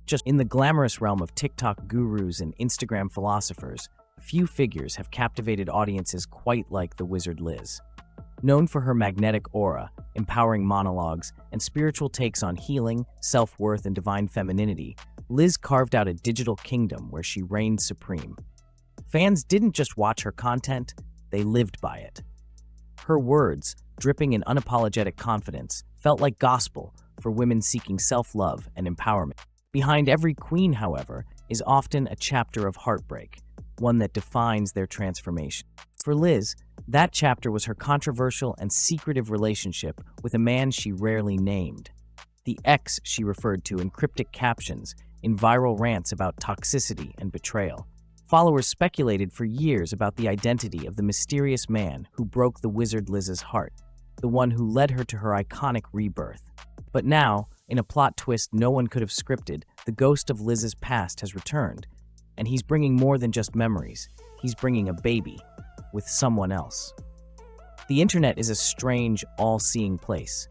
just in the glamorous realm of TikTok gurus and Instagram philosophers, few figures have captivated audiences quite like the wizard Liz. Known for her magnetic aura, empowering monologues, and spiritual takes on healing, self-worth, and divine femininity, Liz carved out a digital kingdom where she reigned supreme. Fans didn't just watch her content, they lived by it. Her words, dripping in unapologetic confidence, felt like gospel for women seeking self-love and empowerment. Behind every queen, however, is often a chapter of heartbreak, one that defines their transformation. For Liz, that chapter was her controversial and secretive relationship with a man she rarely named. The ex she referred to in cryptic captions, in viral rants about toxicity and betrayal. Followers speculated for years about the identity of the mysterious man who broke the wizard Liz's heart, the one who led her to her iconic rebirth. But now, in a plot twist no one could have scripted, the ghost of Liz's past has returned, and he's bringing more than just memories. He's bringing a baby with someone else. The internet is a strange, all-seeing place.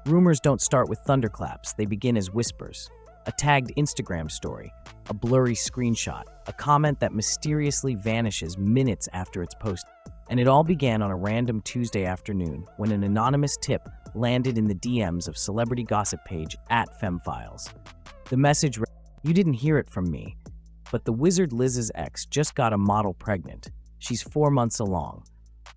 Rumors don't start with thunderclaps, they begin as whispers. A tagged Instagram story, a blurry screenshot, a comment that mysteriously vanishes minutes after it's posted. And it all began on a random Tuesday afternoon when an anonymous tip landed in the DMs of celebrity gossip page @FemFiles. The message read, "You didn't hear it from me, but the wizard Liz's ex just got a model pregnant. She's 4 months along.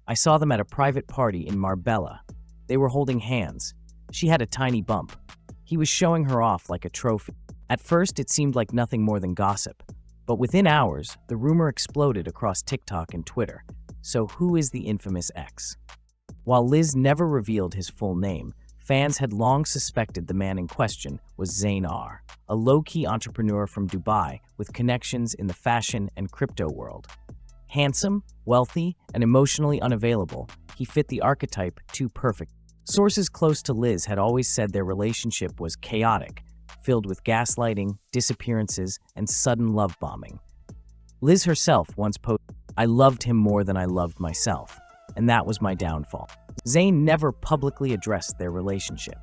I saw them at a private party in Marbella. They were holding hands. She had a tiny bump. He was showing her off like a trophy." At first, it seemed like nothing more than gossip, but within hours, the rumor exploded across TikTok and Twitter. So who is the infamous ex? While Liz never revealed his full name, fans had long suspected the man in question was Zayn R, a low-key entrepreneur from Dubai with connections in the fashion and crypto world. Handsome, wealthy, and emotionally unavailable, he fit the archetype too perfect. Sources close to Liz had always said their relationship was chaotic, filled with gaslighting, disappearances, and sudden love bombing. Liz herself once posted, "I loved him more than I loved myself, and that was my downfall." Zayn never publicly addressed their relationship.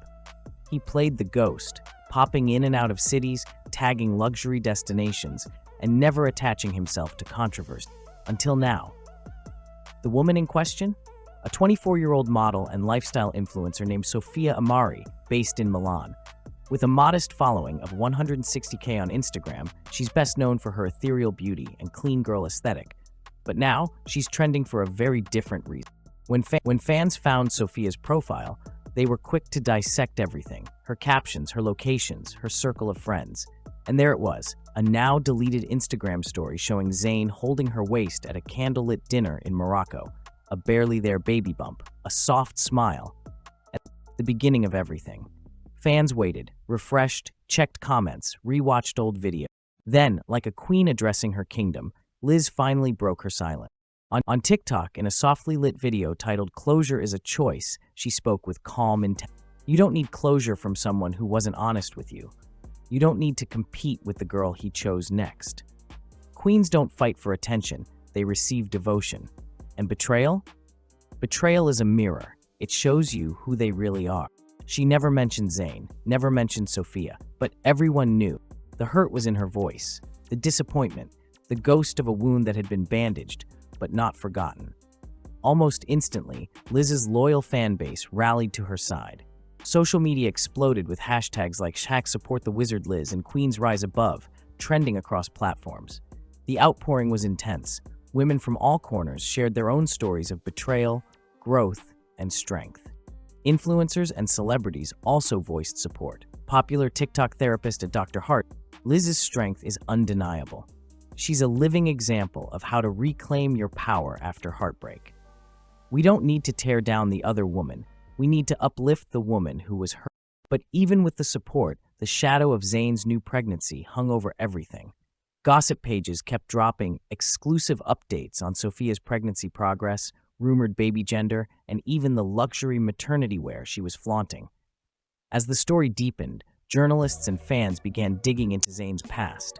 He played the ghost, popping in and out of cities, tagging luxury destinations, and never attaching himself to controversy. Until now. The woman in question? A 24-year-old model and lifestyle influencer named Sofia Amari, based in Milan. With a modest following of 160K on Instagram, she's best known for her ethereal beauty and clean girl aesthetic. But now, she's trending for a very different reason. When fans found Sofia's profile, they were quick to dissect everything. Her captions, her locations, her circle of friends. And there it was, a now-deleted Instagram story showing Zayn holding her waist at a candlelit dinner in Morocco. A barely-there baby bump, a soft smile. At the beginning of everything. Fans waited, refreshed, checked comments, rewatched old videos. Then, like a queen addressing her kingdom, Liz finally broke her silence. On TikTok, in a softly lit video titled "Closure is a Choice," she spoke with calm intent. You don't need closure from someone who wasn't honest with you. You don't need to compete with the girl he chose next. Queens don't fight for attention, they receive devotion. And betrayal? Betrayal is a mirror. It shows you who they really are. She never mentioned Zayn, never mentioned Sofia, but everyone knew. The hurt was in her voice, the disappointment, the ghost of a wound that had been bandaged, but not forgotten. Almost instantly, Liz's loyal fan base rallied to her side. Social media exploded with hashtags like #SupportTheWizardLiz and Queens Rise Above, trending across platforms. The outpouring was intense. Women from all corners shared their own stories of betrayal, growth, and strength. Influencers and celebrities also voiced support. Popular TikTok therapist Dr. Hart, Liz's strength is undeniable. She's a living example of how to reclaim your power after heartbreak. We don't need to tear down the other woman. We need to uplift the woman who was hurt. But even with the support, the shadow of Zayn's new pregnancy hung over everything. Gossip pages kept dropping exclusive updates on Sofia's pregnancy progress, rumored baby gender, and even the luxury maternity wear she was flaunting. As the story deepened, journalists and fans began digging into Zayn's past.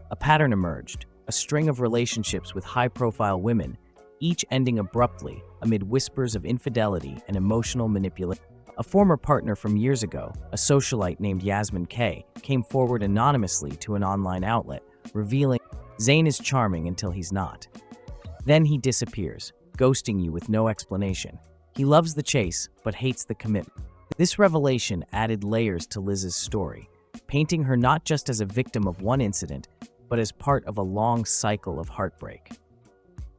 A pattern emerged, a string of relationships with high-profile women, each ending abruptly amid whispers of infidelity and emotional manipulation. A former partner from years ago, a socialite named Yasmin K, came forward anonymously to an online outlet, revealing Zayn is charming until he's not. Then he disappears, ghosting you with no explanation. He loves the chase, but hates the commitment. This revelation added layers to Liz's story, painting her not just as a victim of one incident, but as part of a long cycle of heartbreak.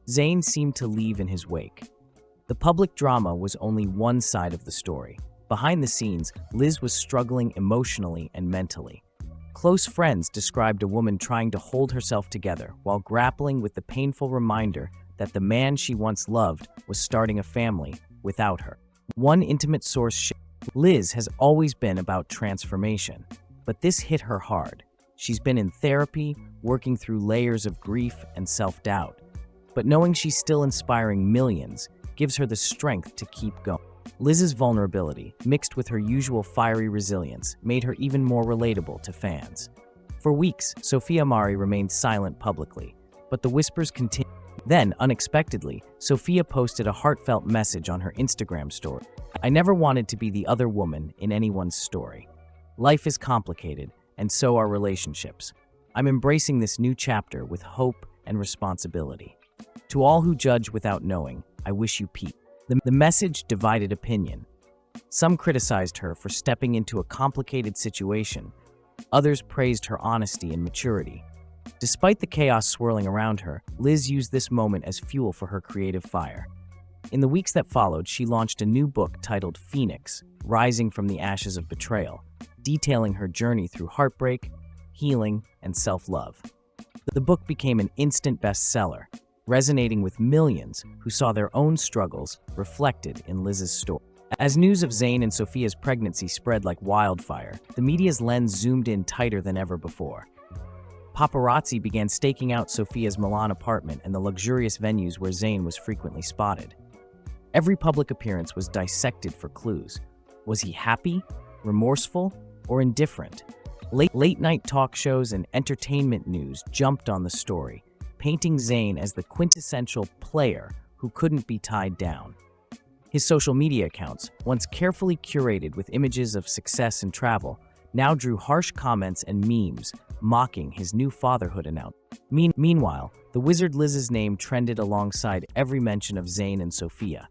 Zayn seemed to leave in his wake. The public drama was only one side of the story. Behind the scenes, Liz was struggling emotionally and mentally. Close friends described a woman trying to hold herself together while grappling with the painful reminder that the man she once loved was starting a family without her. One intimate source shared, Liz has always been about transformation, but this hit her hard. She's been in therapy, working through layers of grief and self-doubt, but knowing she's still inspiring millions gives her the strength to keep going. Liz's vulnerability, mixed with her usual fiery resilience, made her even more relatable to fans. For weeks, Sophia Mari remained silent publicly, but the whispers continued. Then, unexpectedly, Sophia posted a heartfelt message on her Instagram story. "I never wanted to be the other woman in anyone's story. Life is complicated, and so are relationships. I'm embracing this new chapter with hope and responsibility. To all who judge without knowing, I wish you peace." The message divided opinion. Some criticized her for stepping into a complicated situation. Others praised her honesty and maturity. Despite the chaos swirling around her, Liz used this moment as fuel for her creative fire. In the weeks that followed, she launched a new book titled Phoenix, Rising from the Ashes of Betrayal, detailing her journey through heartbreak, healing, and self-love. The book became an instant bestseller, resonating with millions who saw their own struggles reflected in Liz's story. As news of Zayn and Sophia's pregnancy spread like wildfire, the media's lens zoomed in tighter than ever before. Paparazzi began staking out Sophia's Milan apartment and the luxurious venues where Zayn was frequently spotted. Every public appearance was dissected for clues. Was he happy, remorseful, or indifferent? Late-night talk shows and entertainment news jumped on the story, painting Zayn as the quintessential player who couldn't be tied down. His social media accounts, once carefully curated with images of success and travel, now drew harsh comments and memes mocking his new fatherhood announcement. Meanwhile, the wizard Liz's name trended alongside every mention of Zayn and Sophia.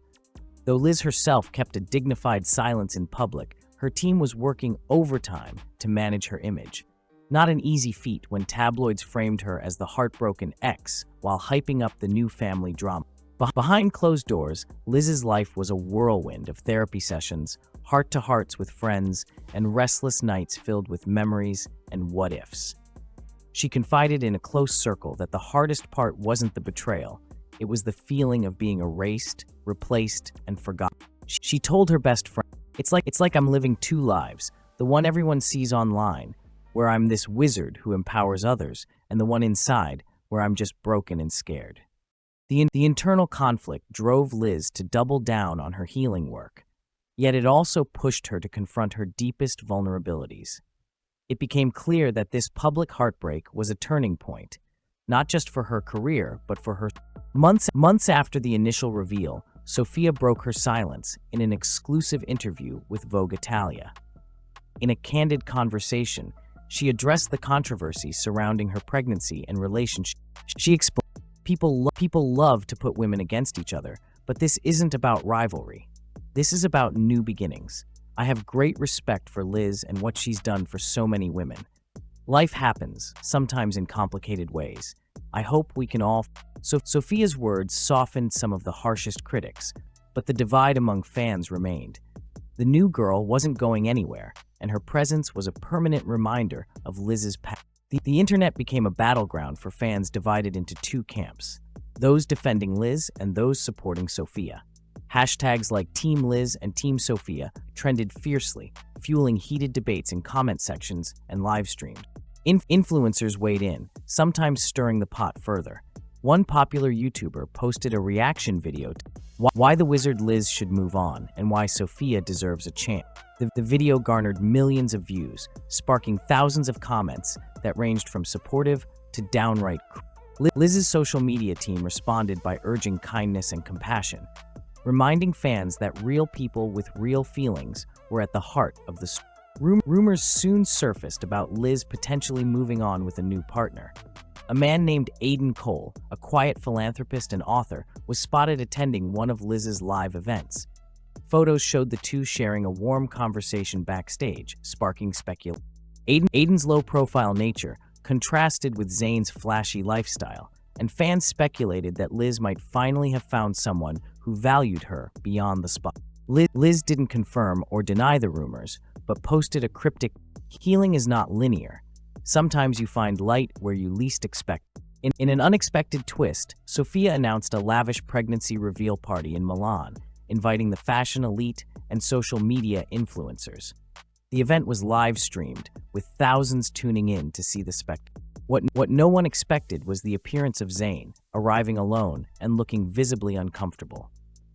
Though Liz herself kept a dignified silence in public, her team was working overtime to manage her image. Not an easy feat when tabloids framed her as the heartbroken ex while hyping up the new family drama. Behind closed doors, Liz's life was a whirlwind of therapy sessions, heart-to-hearts with friends, and restless nights filled with memories and what-ifs. She confided in a close circle that the hardest part wasn't the betrayal, it was the feeling of being erased, replaced, and forgotten. She told her best friend, it's like I'm living two lives, the one everyone sees online, where I'm this wizard who empowers others, and the one inside, where I'm just broken and scared." The internal conflict drove Liz to double down on her healing work, yet it also pushed her to confront her deepest vulnerabilities. It became clear that this public heartbreak was a turning point, not just for her career, but for her. Months after the initial reveal, Sophia broke her silence in an exclusive interview with Vogue Italia. In a candid conversation, she addressed the controversy surrounding her pregnancy and relationship. She explained, People love to put women against each other, but this isn't about rivalry. This is about new beginnings. I have great respect for Liz and what she's done for so many women. Life happens, sometimes in complicated ways. I hope we can all... Sophia's words softened some of the harshest critics, but the divide among fans remained. The new girl wasn't going anywhere, and her presence was a permanent reminder of Liz's past. The internet became a battleground for fans divided into two camps, those defending Liz and those supporting Sophia. Hashtags like Team Liz and Team Sophia trended fiercely, fueling heated debates in comment sections and live streams. Influencers weighed in, sometimes stirring the pot further. One popular YouTuber posted a reaction video to why the wizard Liz should move on and why Sophia deserves a chance. The video garnered millions of views, sparking thousands of comments that ranged from supportive to downright cruel. Liz's social media team responded by urging kindness and compassion. reminding fans that real people with real feelings were at the heart of the story. Rumors soon surfaced about Liz potentially moving on with a new partner. A man named Aidan Cole, a quiet philanthropist and author, was spotted attending one of Liz's live events. Photos showed the two sharing a warm conversation backstage, sparking speculation. Aidan's low-profile nature contrasted with Zayn's flashy lifestyle, and fans speculated that Liz might finally have found someone who valued her beyond the spot. Liz didn't confirm or deny the rumors, but posted a cryptic, "Healing is not linear. Sometimes you find light where you least expect." In an unexpected twist, Sofia announced a lavish pregnancy reveal party in Milan, inviting the fashion elite and social media influencers. The event was live-streamed, with thousands tuning in to see the spectacle. What no one expected was the appearance of Zayn, arriving alone and looking visibly uncomfortable.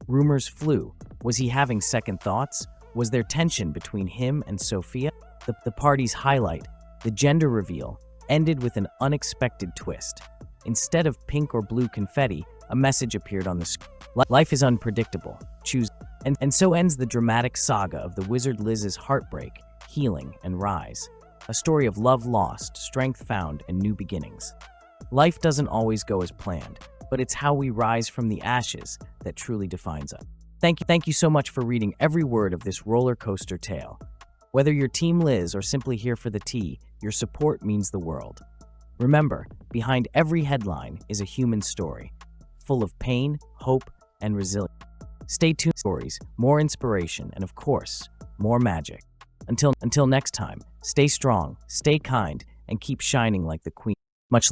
Rumors flew. Was he having second thoughts? Was there tension between him and Sofia? The party's highlight, the gender reveal, ended with an unexpected twist. Instead of pink or blue confetti, a message appeared on the screen. Life is unpredictable. Choose. And so ends the dramatic saga of the wizard Liz's heartbreak, healing, and rise. A story of love lost, strength found, and new beginnings. Life doesn't always go as planned, but it's how we rise from the ashes that truly defines us. Thank you so much for reading every word of this roller coaster tale. Whether you're Team Liz or simply here for the tea, your support means the world. Remember, behind every headline is a human story, full of pain, hope, and resilience. Stay tuned for stories, more inspiration, and of course, more magic. Until next time, stay strong, stay kind, and keep shining like the queen. Much